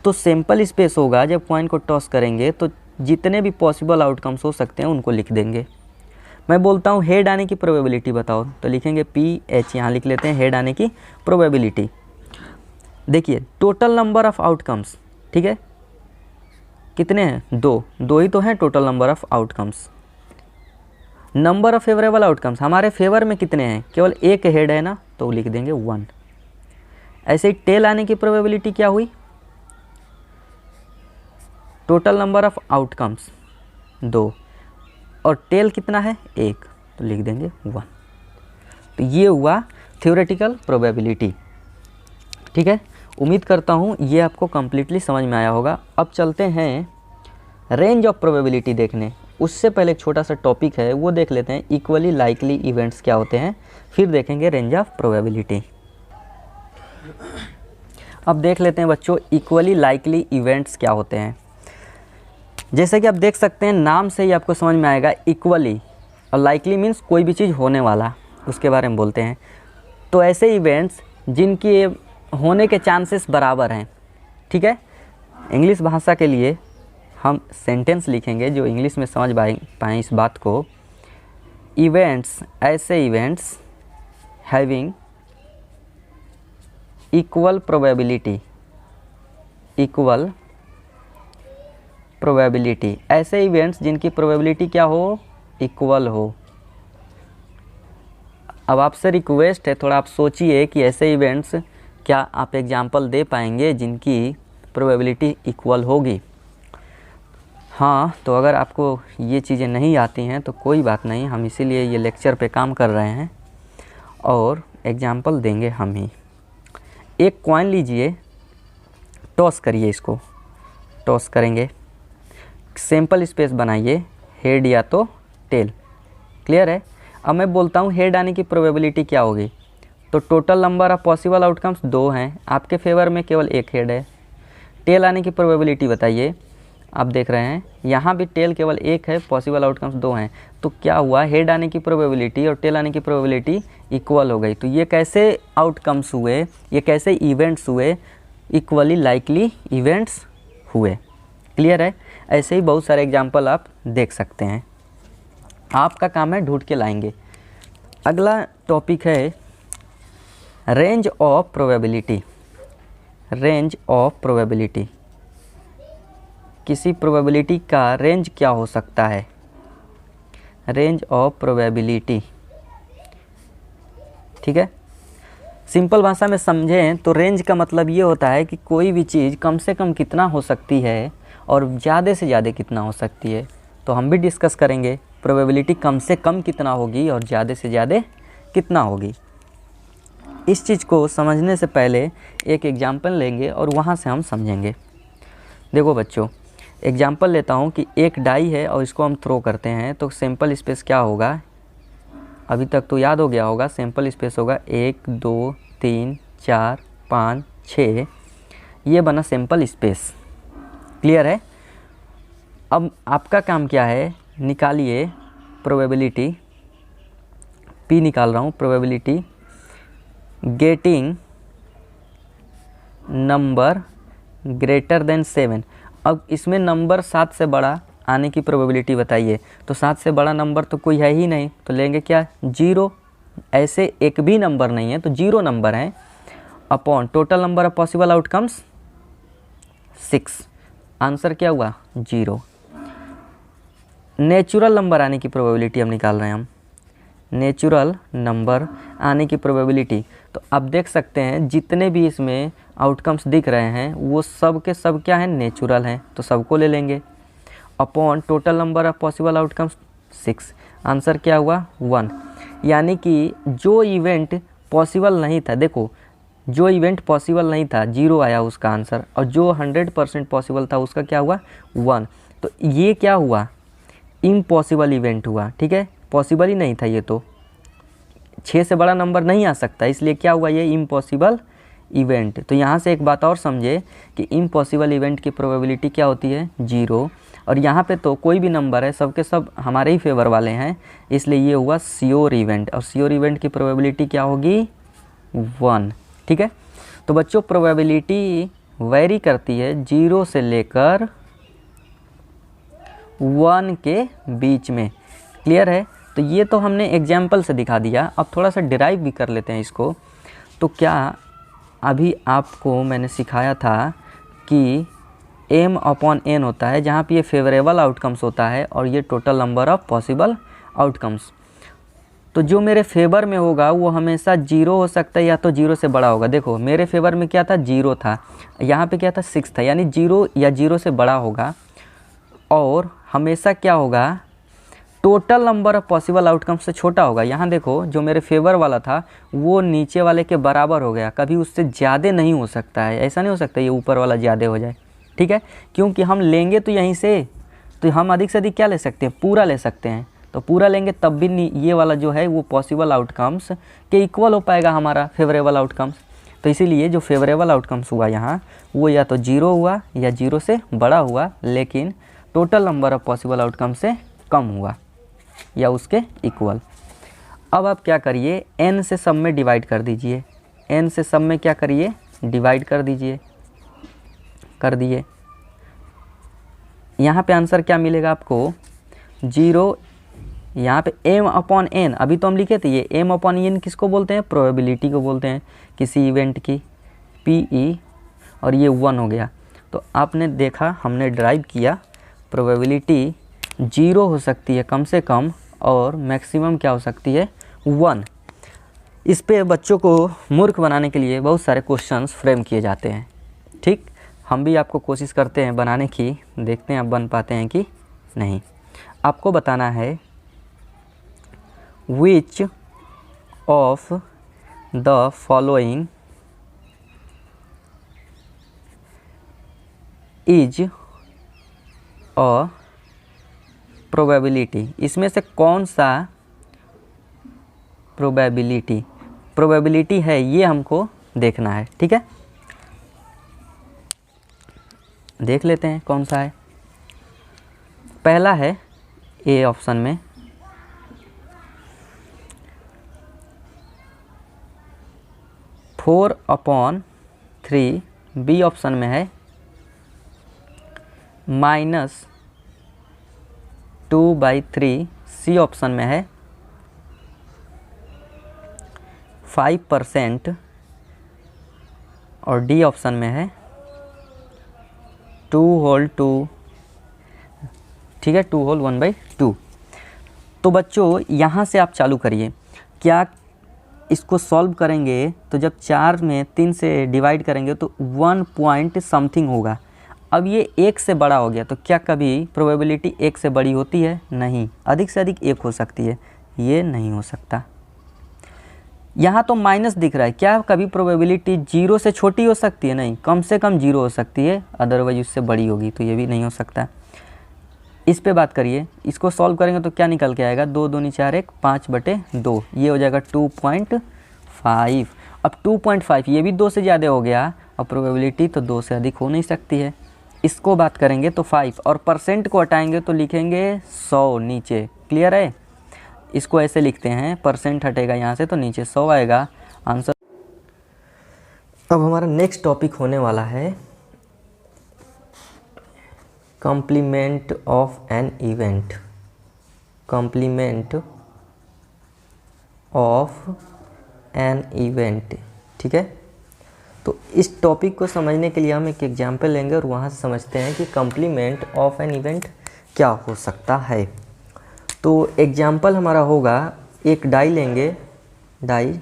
तो सैंपल स्पेस होगा, जब कॉइन को टॉस करेंगे तो जितने भी पॉसिबल आउटकम्स हो सकते हैं उनको लिख देंगे। मैं बोलता हूँ हेड आने की प्रोबेबिलिटी बताओ, तो लिखेंगे PH, यहाँ लिख लेते हैं हेड आने की प्रोबेबिलिटी। देखिए टोटल नंबर ऑफ आउटकम्स, ठीक है, कितने हैं? दो ही तो हैं total number of outcomes. Number of favourable outcomes, हमारे फेवर में कितने हैं? केवल एक हेड है ना, तो लिख देंगे 1। ऐसे ही टेल आने की प्रोबेबिलिटी क्या हुई? टोटल नंबर ऑफ आउटकम्स 2 और टेल कितना है? 1, तो लिख देंगे 1। तो ये हुआ थ्योरेटिकल प्रोबेबिलिटी, ठीक है। उम्मीद करता हूँ ये आपको कम्प्लीटली समझ में आया होगा। अब चलते हैं रेंज ऑफ प्रोबेबिलिटी देखने। उससे पहले एक छोटा सा टॉपिक है वो देख लेते हैं, इक्वली लाइकली इवेंट्स क्या होते हैं, फिर देखेंगे रेंज ऑफ प्रोबेबिलिटी। अब देख लेते हैं बच्चों इक्वली लाइकली इवेंट्स क्या होते हैं। जैसे कि आप देख सकते हैं नाम से ही आपको समझ में आएगा इक्वली, और लाइकली मीन्स कोई भी चीज़ होने वाला, उसके बारे में बोलते हैं। तो ऐसे इवेंट्स जिनकी होने के चांसेस बराबर हैं, ठीक है। इंग्लिश भाषा के लिए हम सेंटेंस लिखेंगे जो इंग्लिश में समझ पाएँ इस बात को। इवेंट्स, ऐसे events having equal probability, equal probability, ऐसे इवेंट्स जिनकी प्रोबेबिलिटी क्या हो? इक्वल हो। अब आपसे रिक्वेस्ट है, थोड़ा आप सोचिए कि ऐसे इवेंट्स क्या आप एग्जाम्पल दे पाएंगे जिनकी प्रोबेबिलिटी इक्वल होगी? हाँ, तो अगर आपको ये चीज़ें नहीं आती हैं तो कोई बात नहीं, हम इसीलिए ये लेक्चर पे काम कर रहे हैं और एग्जाम्पल देंगे हम ही। एक कॉइन लीजिए, टॉस करिए, इसको टॉस करेंगे, सैंपल स्पेस बनाइए, हेड या तो टेल। क्लियर है। अब मैं बोलता हूँ हेड आने की प्रोबेबिलिटी क्या होगी? तो total number of possible outcomes 2 हैं, आपके फेवर में केवल एक हेड है। टेल आने की प्रोबेबिलिटी बताइए। आप देख रहे हैं यहाँ भी टेल केवल एक है, पॉसिबल आउटकम्स 2 हैं। तो क्या हुआ? हेड आने की प्रोबेबिलिटी और टेल आने की प्रोबेबिलिटी इक्वल हो गई। तो ये कैसे आउटकम्स हुए, ये कैसे इवेंट्स हुए? इक्वली लाइकली इवेंट्स हुए। क्लियर है। ऐसे ही बहुत सारे एग्जाम्पल आप देख सकते हैं, आपका काम है ढूंढ के लाएंगे। अगला टॉपिक है range of probability. Range of probability, किसी प्रोबेबिलिटी का रेंज क्या हो सकता है? रेंज ऑफ प्रोबेबिलिटी, ठीक है। सिंपल भाषा में समझें तो रेंज का मतलब ये होता है कि कोई भी चीज़ कम से कम कितना हो सकती है और ज़्यादा से ज़्यादा कितना हो सकती है। तो हम भी डिस्कस करेंगे प्रोबेबिलिटी कम से कम कितना होगी और ज़्यादा से ज़्यादा कितना होगी। इस चीज़ को समझने से पहले एक एग्जाम्पल लेंगे और वहाँ से हम समझेंगे। देखो बच्चों, एग्जाम्पल लेता हूँ कि एक डाई है और इसको हम थ्रो करते हैं, तो सैंपल स्पेस क्या होगा? अभी तक तो याद हो गया होगा। सैंपल स्पेस होगा 1 2 3 4 5 6, ये बना सैंपल स्पेस। क्लियर है। अब आपका काम क्या है? निकालिए प्रोबेबिलिटी, P निकाल रहा हूँ, probability getting number greater than 7। अब इसमें नंबर 7 से बड़ा आने की प्रोबेबिलिटी बताइए। तो 7 से बड़ा नंबर तो कोई है ही नहीं, तो लेंगे क्या? 0। ऐसे एक भी नंबर नहीं है तो 0 नंबर है, upon total number of possible outcomes 6। Answer क्या हुआ? 0। नेचुरल नंबर आने की प्रोबेबिलिटी हम निकाल रहे हैं, हम नेचुरल नंबर आने की प्रोबेबिलिटी। तो आप देख सकते हैं जितने भी इसमें आउटकम्स दिख रहे हैं वो सब के सब क्या हैं? नेचुरल हैं, तो सबको ले लेंगे। Upon total number of possible outcomes 6। Answer क्या हुआ 1। यानी कि जो इवेंट पॉसिबल नहीं था, देखो जो इवेंट पॉसिबल नहीं था 0 आया उसका आंसर, और जो 100% पॉसिबल था उसका क्या हुआ 1। तो ये क्या हुआ इम्पॉसिबल इवेंट हुआ, ठीक है, पॉसिबल ही नहीं था ये, तो 6 से बड़ा नंबर नहीं आ सकता, इसलिए क्या हुआ ये इम्पॉसिबल इवेंट। तो यहाँ से एक बात और समझे कि इम्पॉसिबल इवेंट की प्रोबेबिलिटी क्या होती है 0, और यहाँ पे तो कोई भी नंबर है सबके सब हमारे ही फेवर वाले हैं, इसलिए ये हुआ श्योर इवेंट, और श्योर इवेंट की प्रोबेबिलिटी क्या होगी 1, ठीक है। तो बच्चों प्रोबेबिलिटी वेरी करती है 0 से लेकर 1 के बीच में, क्लियर है। तो ये तो हमने एग्जाम्पल से दिखा दिया, अब थोड़ा सा डिराइव भी कर लेते हैं इसको। तो क्या अभी आपको मैंने सिखाया था कि m/n होता है, जहाँ पे ये फेवरेबल आउटकम्स होता है और ये total number of possible outcomes. तो जो मेरे फेवर में होगा वो हमेशा 0 हो सकता है या तो 0 से बड़ा होगा। देखो मेरे फेवर में क्या था 0 था, यहाँ पे क्या था 6 था, यानी 0 या 0 से बड़ा होगा, और हमेशा क्या होगा total number of possible outcome से छोटा होगा। यहाँ देखो जो मेरे फेवर वाला था वो नीचे वाले के बराबर हो गया, कभी उससे ज़्यादा नहीं हो सकता है, ऐसा नहीं हो सकता ये ऊपर वाला ज़्यादा हो जाए, ठीक है, क्योंकि हम लेंगे तो यहीं से, तो हम अधिक से अधिक क्या ले सकते हैं पूरा ले सकते हैं, तो पूरा लेंगे तब भी ये वाला जो है वो पॉसिबल आउटकम्स के इक्वल हो पाएगा हमारा फेवरेबल आउटकम्स। तो इसीलिए जो फेवरेबल आउटकम्स हुआ यहाँ वो या तो 0 हुआ या 0 से बड़ा हुआ, लेकिन total number of possible outcome से कम हुआ या उसके इक्वल। अब आप क्या करिए n से सब में डिवाइड कर दीजिए, n से सब में क्या करिए डिवाइड कर दीजिए, कर दिए। यहाँ पे आंसर क्या मिलेगा आपको 0। यहाँ पे m/n, अभी तो हम लिखे थे ये m/n किसको बोलते हैं प्रोबेबिलिटी को बोलते हैं किसी इवेंट की, PE, और ये 1 हो गया। तो आपने देखा हमने ड्राइव किया प्रोबेबिलिटी 0 हो सकती है कम से कम, और मैक्सिमम क्या हो सकती है 1। इस पे बच्चों को मूर्ख बनाने के लिए बहुत सारे क्वेश्चंस फ्रेम किए जाते हैं, ठीक, हम भी आपको कोशिश करते हैं बनाने की, देखते हैं आप बन पाते हैं कि नहीं। आपको बताना है which of the following is a probability, इसमें से कौन सा प्रोबेबिलिटी है ये हमको देखना है, ठीक है। देख लेते हैं कौन सा है। पहला है ए ऑप्शन में, (4/3), बी ऑप्शन में है -2/3, सी ऑप्शन में है 5%, और डी ऑप्शन में है 2/2, ठीक है, 2/1/2। तो बच्चों यहाँ से आप चालू करिए, क्या इसको सॉल्व करेंगे तो जब 4 में 3 से डिवाइड करेंगे तो 1 पॉइंट समथिंग होगा। अब ये 1 से बड़ा हो गया, तो क्या कभी प्रोबेबिलिटी 1 से बड़ी होती है? नहीं, अधिक से अधिक 1 हो सकती है, ये नहीं हो सकता। यहाँ तो माइनस दिख रहा है, क्या कभी प्रोबेबिलिटी 0 से छोटी हो सकती है? नहीं, कम से कम 0 हो सकती है, अदरवाइज उससे बड़ी होगी, तो ये भी नहीं हो सकता। इस पे बात करिए, इसको सॉल्व करेंगे तो क्या निकल के आएगा, 2 दूनी 4 1 5/2, ये हो जाएगा 2.5। अब 2.5 ये भी 2 से ज़्यादा हो गया, और प्रोबेबिलिटी तो 2 से अधिक हो नहीं सकती है। इसको बात करेंगे तो 5, और परसेंट को हटाएंगे तो लिखेंगे 100 नीचे, क्लियर है। इसको ऐसे लिखते हैं, परसेंट हटेगा यहाँ से तो नीचे 100 आएगा आंसर। अब हमारा नेक्स्ट टॉपिक होने वाला है complement of an event, complement of an event, ठीक है। तो इस टॉपिक को समझने के लिए हम एक एग्जाम्पल लेंगे और वहाँ से समझते हैं कि कॉम्प्लीमेंट ऑफ एन इवेंट क्या हो सकता है। तो एग्जाम्पल हमारा होगा, एक डाई लेंगे, डाई,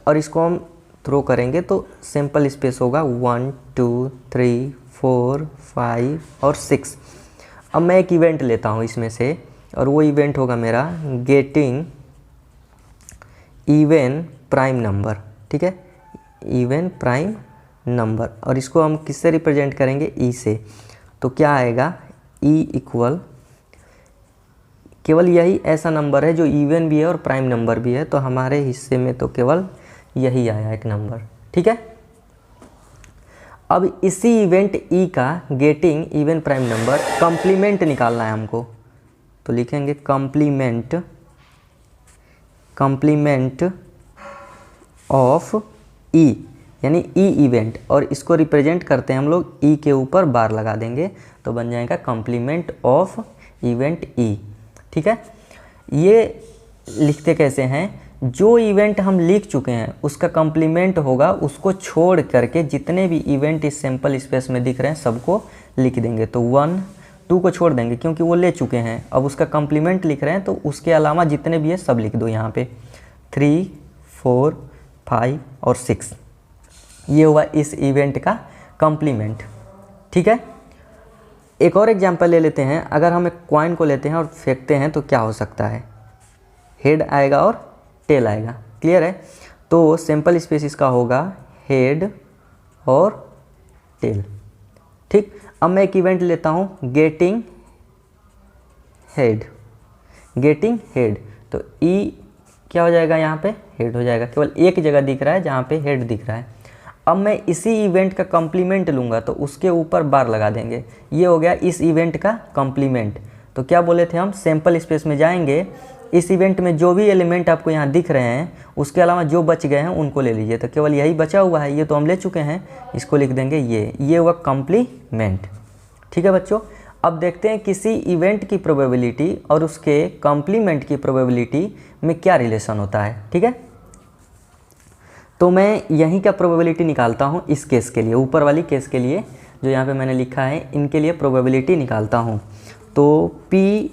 और इसको हम थ्रो करेंगे तो सिंपल स्पेस होगा 1 2 3 4 5 और 6। अब मैं एक इवेंट लेता हूँ इसमें से, और वो इवेंट होगा मेरा गेटिंग इवन प्राइम नंबर, ठीक है, इवन प्राइम नंबर। और इसको हम किससे रिप्रेजेंट करेंगे, ई से। तो क्या आएगा, ई इक्वल, केवल यही ऐसा नंबर है जो इवन भी है और प्राइम नंबर भी है, तो हमारे हिस्से में तो केवल यही आया एक नंबर, ठीक है। अब इसी इवेंट ई का getting even prime number complement निकालना है हमको, तो लिखेंगे कॉम्प्लीमेंट ऑफ ई, यानी ई इवेंट, और इसको रिप्रेजेंट करते हैं हम लोग ई के ऊपर बार लगा देंगे, तो बन जाएगा कॉम्प्लीमेंट ऑफ इवेंट ई, ठीक है। ये लिखते कैसे हैं, जो इवेंट हम लिख चुके हैं उसका कॉम्प्लीमेंट होगा, उसको छोड़ करके जितने भी इवेंट इस सैम्पल स्पेस में दिख रहे हैं सबको लिख देंगे। तो 1 2 को छोड़ देंगे क्योंकि वो ले चुके हैं, अब उसका कॉम्प्लीमेंट लिख रहे हैं, तो उसके अलावा जितने भी है सब लिख दो यहाँ पे, 3 4 5 और 6, ये हुआ इस इवेंट का कॉम्प्लीमेंट, ठीक है। एक और एग्जांपल ले लेते हैं, अगर हम एक कॉइन को लेते हैं और फेंकते हैं तो क्या हो सकता है, हेड आएगा और टेल आएगा, क्लियर है। तो सैम्पल स्पेस इसका होगा हेड और टेल, ठीक। अब मैं एक इवेंट लेता हूँ गेटिंग हेड, तो ई क्या हो जाएगा, यहाँ पे हेड हो जाएगा, केवल एक जगह दिख रहा है जहाँ पे हेड दिख रहा है। अब मैं इसी इवेंट का कॉम्प्लीमेंट लूँगा तो उसके ऊपर बार लगा देंगे, ये हो गया इस इवेंट का कॉम्प्लीमेंट। तो क्या बोले थे हम, सैम्पल स्पेस में जाएंगे, इस इवेंट में जो भी एलिमेंट आपको यहाँ दिख रहे हैं उसके अलावा जो बच गए हैं उनको ले लीजिए, तो केवल यही बचा हुआ है, ये तो हम ले चुके हैं, इसको लिख देंगे ये हुआ कॉम्प्लीमेंट, ठीक है बच्चों। अब देखते हैं किसी इवेंट की प्रोबेबिलिटी और उसके कॉम्प्लीमेंट की प्रोबेबिलिटी में क्या रिलेशन होता है, ठीक है। तो मैं यहीं का प्रोबेबिलिटी निकालता हूँ इस केस के लिए, ऊपर वाली केस के लिए जो यहाँ पे मैंने लिखा है, इनके लिए प्रोबेबिलिटी निकालता हूँ। तो पी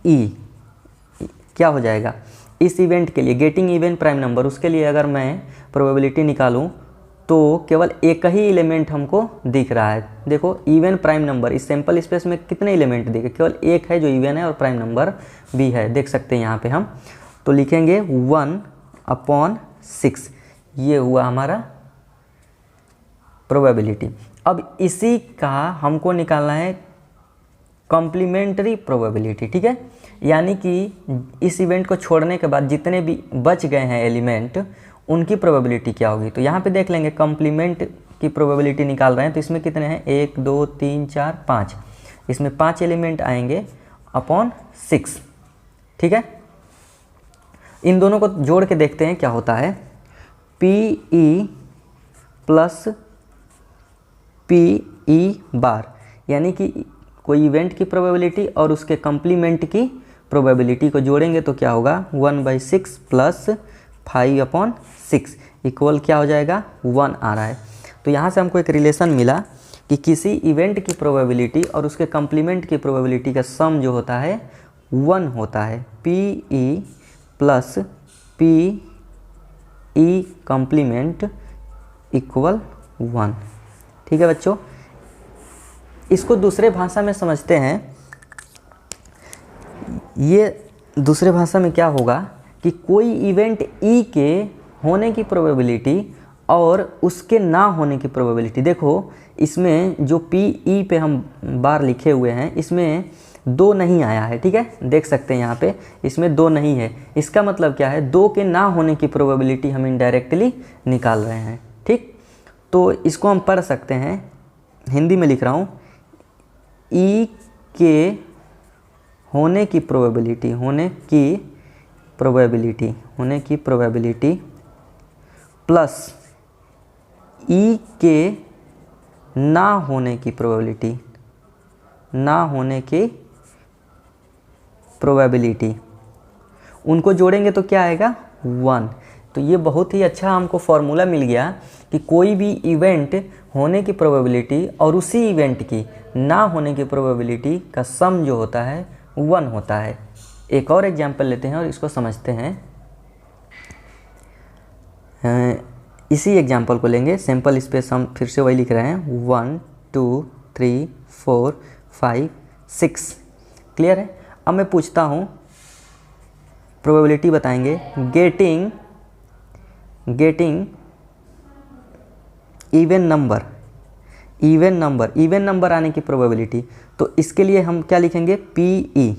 ई क्या हो जाएगा, इस इवेंट के लिए गेटिंग इवन प्राइम नंबर, उसके लिए अगर मैं प्रोबेबिलिटी निकालूं तो केवल एक ही एलिमेंट हमको दिख रहा है। देखो इवन प्राइम नंबर, इस सैम्पल स्पेस में कितने एलिमेंट दिखे, केवल एक है जो इवन है और प्राइम नंबर भी है, देख सकते हैं यहाँ पे हम। तो लिखेंगे 1/6, ये हुआ हमारा प्रोबेबिलिटी। अब इसी का हमको निकालना है कॉम्प्लीमेंट्री प्रोबेबिलिटी, ठीक है। यानी कि इस इवेंट को छोड़ने के बाद जितने भी बच गए हैं एलिमेंट उनकी प्रोबेबिलिटी क्या होगी। तो यहाँ पे देख लेंगे कॉम्प्लीमेंट की प्रोबेबिलिटी निकाल रहे हैं, तो इसमें कितने हैं, 1 2 3 4 5, इसमें 5 एलिमेंट आएंगे अपॉन 6, ठीक है। इन दोनों को जोड़ के देखते हैं क्या होता है, P E plus P E bar, यानी कि कोई इवेंट की प्रोबेबिलिटी और उसके कॉम्प्लीमेंट की प्रोबेबिलिटी को जोड़ेंगे तो क्या होगा, 1/6 प्लस 5/6 इक्वल क्या हो जाएगा, 1 आ रहा है। तो यहाँ से हमको एक रिलेशन मिला कि किसी इवेंट की प्रोबेबिलिटी और उसके कॉम्प्लीमेंट की प्रोबेबिलिटी का सम जो होता है 1 होता है, P E plus P E complement equal 1, ठीक है बच्चों। इसको दूसरे भाषा में समझते हैं, ये दूसरे भाषा में क्या होगा कि कोई इवेंट ई के होने की प्रोबेबिलिटी और उसके ना होने की प्रोबेबिलिटी, देखो इसमें जो पी ई पे हम बार लिखे हुए हैं इसमें 2 नहीं आया है, ठीक है, देख सकते हैं यहाँ पे इसमें 2 नहीं है। इसका मतलब क्या है, 2 के ना होने की प्रोबेबिलिटी हम इनडायरेक्टली निकाल रहे हैं, ठीक। तो इसको हम पढ़ सकते हैं, हिंदी में लिख रहा हूँ, ई के होने की प्रोबेबिलिटी प्लस ई के ना होने की प्रोबेबिलिटी, उनको जोड़ेंगे तो क्या आएगा, 1। तो ये बहुत ही अच्छा हमको फॉर्मूला मिल गया कि कोई भी इवेंट होने की प्रोबेबिलिटी और उसी इवेंट की ना होने की प्रोबेबिलिटी का सम जो होता है 1 होता है। एक और एग्जांपल लेते हैं और इसको समझते हैं। इसी एग्जांपल को लेंगे, सैम्पल स्पेस हम फिर से वही लिख रहे हैं, 1 2 3 4 5 6। क्लियर है। अब मैं पूछता हूँ, प्रोबेबिलिटी बताएंगे, गेटिंग इवन नंबर आने की प्रोबेबिलिटी। तो इसके लिए हम क्या लिखेंगे, PE,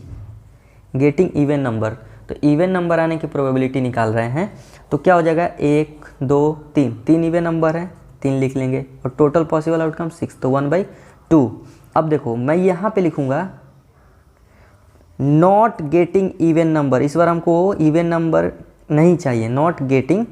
गेटिंग इवन नंबर। तो इवन नंबर आने की प्रोबेबिलिटी निकाल रहे हैं, तो क्या हो जाएगा, 1 2 3, 3 इवन नंबर है, 3 लिख लेंगे, और टोटल पॉसिबल आउटकम 6, तो 1/2। अब देखो मैं यहाँ पे लिखूँगा नॉट गेटिंग इवन नंबर, इस बार हमको इवन नंबर नहीं चाहिए, नॉट गेटिंग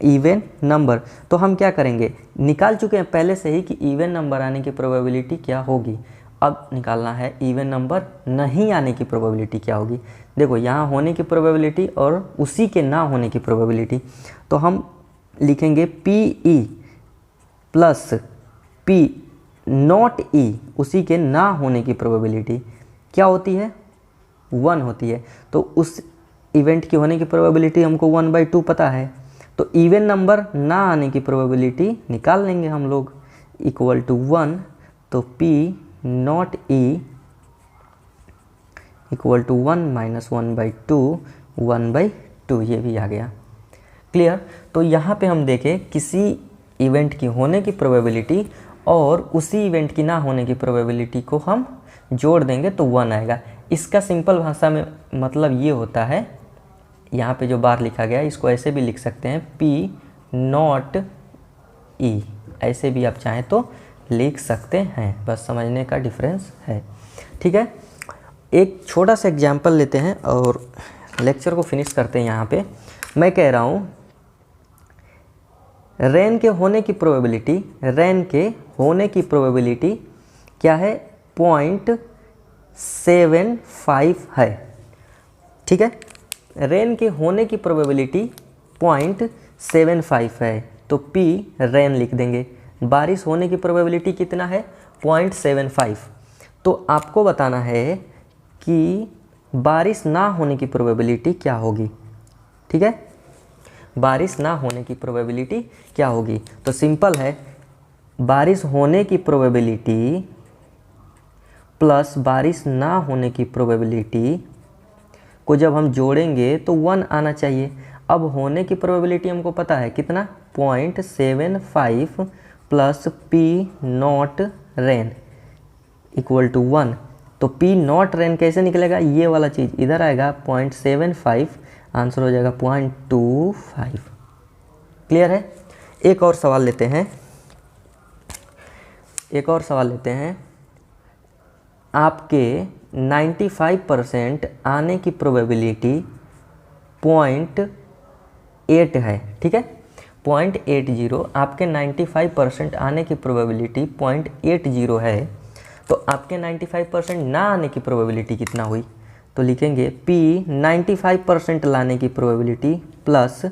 इवन नंबर। तो हम क्या करेंगे, निकाल चुके हैं पहले से ही कि इवन नंबर आने की प्रोबेबिलिटी क्या होगी। अब निकालना है इवन नंबर नहीं आने की प्रोबेबिलिटी क्या होगी। देखो यहाँ होने की प्रोबेबिलिटी और उसी के ना होने की प्रोबेबिलिटी, तो हम लिखेंगे PE plus P not E, उसी के ना होने की प्रोबेबिलिटी क्या होती है, 1 होती है। तो उस इवेंट की होने की प्रोबेबिलिटी हमको 1/2 पता है, तो इवन नंबर ना आने की प्रोबेबिलिटी निकाल लेंगे हम लोग, इक्वल टू 1। तो P not E equal to 1 minus 1/2, 1/2, ये भी आ गया। क्लियर। तो यहाँ पे हम देखें किसी इवेंट की होने की प्रोबेबिलिटी और उसी इवेंट की ना होने की प्रोबेबिलिटी को हम जोड़ देंगे तो 1 आएगा। इसका सिंपल भाषा में मतलब ये होता है, यहाँ पे जो बार लिखा गया है इसको ऐसे भी लिख सकते हैं, P नॉट E, ऐसे भी आप चाहें तो लिख सकते हैं, बस समझने का डिफरेंस है। ठीक है, एक छोटा सा एग्जाम्पल लेते हैं और लेक्चर को फिनिश करते हैं। यहाँ पे मैं कह रहा हूँ रेन के होने की प्रोबेबिलिटी क्या है, 0.75 है। ठीक है, रेन के होने की प्रोबेबिलिटी 0.75 है, तो P रेन लिख देंगे। बारिश होने की प्रोबेबिलिटी कितना है, 0.75। तो आपको बताना है कि बारिश ना होने की प्रोबेबिलिटी क्या होगी। ठीक है, बारिश ना होने की प्रोबेबिलिटी क्या होगी, तो सिंपल है, बारिश होने की प्रोबेबिलिटी प्लस बारिश ना होने की प्रोबेबिलिटी को जब हम जोड़ेंगे तो 1 आना चाहिए। अब होने की प्रोबेबिलिटी हमको पता है कितना, 0.75 plus P not rain equal to 1। तो P नॉट रेन कैसे निकलेगा, ये वाला चीज़ इधर आएगा, 0.75, आंसर हो जाएगा 0.25। क्लियर है। एक और सवाल लेते हैं, आपके 95% आने की प्रोबेबिलिटी 0.8 है। ठीक है, 0.80, आपके 95% आने की प्रोबेबिलिटी 0.80 है, तो आपके 95% ना आने की प्रोबेबिलिटी कितना हुई, तो लिखेंगे P 95% लाने की प्रोबेबिलिटी प्लस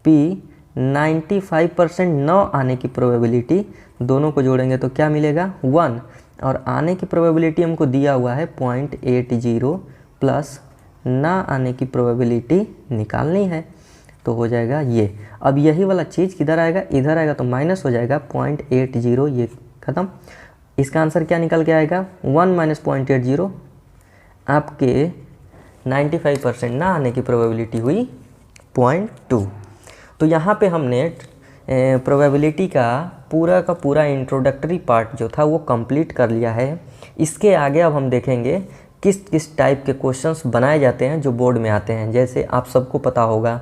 P 95% न आने की प्रोबेबिलिटी, दोनों को जोड़ेंगे तो क्या मिलेगा, 1। और आने की प्रोबेबिलिटी हमको दिया हुआ है 0.80 प्लस ना आने की प्रोबेबिलिटी निकालनी है, तो हो जाएगा ये। अब यही वाला चीज़ किधर आएगा, इधर आएगा, तो माइनस हो जाएगा 0.80, ये ख़त्म। इसका आंसर क्या निकल के आएगा, 1 माइनस 0.80। आपके 95% ना आने की प्रोबेबिलिटी हुई 0.2। तो यहाँ पे हमने प्रोबेबिलिटी का पूरा इंट्रोडक्टरी पार्ट जो था वो कंप्लीट कर लिया है। इसके आगे अब हम देखेंगे किस किस टाइप के क्वेश्चंस बनाए जाते हैं जो बोर्ड में आते हैं। जैसे आप सबको पता होगा,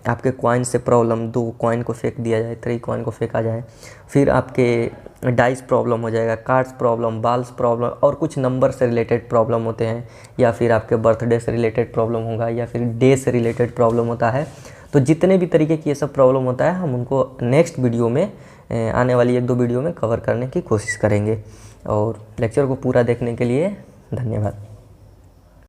आपके कॉइन से प्रॉब्लम, 2 कॉइन को फेंक दिया जाए, 3 कॉइन को फेंका जाए, फिर आपके डाइस प्रॉब्लम हो जाएगा, कार्ड्स प्रॉब्लम, बाल्स प्रॉब्लम, और कुछ नंबर से रिलेटेड प्रॉब्लम होते हैं, या फिर आपके बर्थडे से रिलेटेड प्रॉब्लम होगा, या फिर डे से रिलेटेड प्रॉब्लम होता है। तो जितने भी तरीके की ये सब प्रॉब्लम होता है, हम उनको नेक्स्ट वीडियो में, आने वाली 1-2 वीडियो में कवर करने की कोशिश करेंगे। और लेक्चर को पूरा देखने के लिए धन्यवाद।